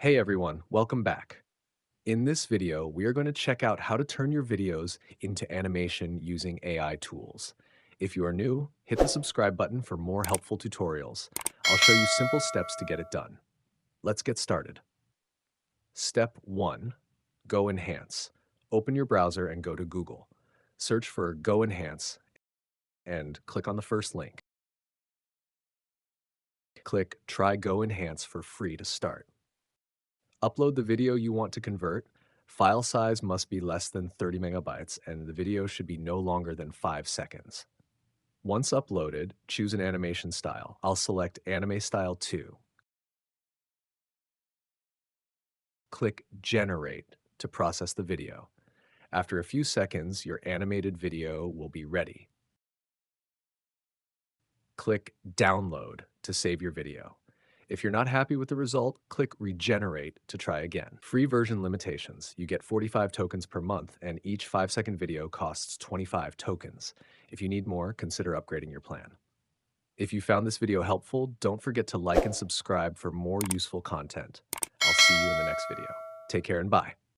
Hey everyone, welcome back. In this video, we are going to check out how to turn your videos into animation using AI tools. If you are new, hit the subscribe button for more helpful tutorials. I'll show you simple steps to get it done. Let's get started. Step 1. Go Enhance. Open your browser and go to Google. Search for Go Enhance and click on the first link. Click Try Go Enhance for free to start. Upload the video you want to convert. File size must be less than 30 megabytes and the video should be no longer than 5 seconds. Once uploaded, choose an animation style. I'll select Anime Style 2. Click Generate to process the video. After a few seconds, your animated video will be ready. Click Download to save your video. If you're not happy with the result, click Regenerate to try again. Free version limitations. You get 45 tokens per month, and each 5-second video costs 25 tokens. If you need more, consider upgrading your plan. If you found this video helpful, don't forget to like and subscribe for more useful content. I'll see you in the next video. Take care and bye.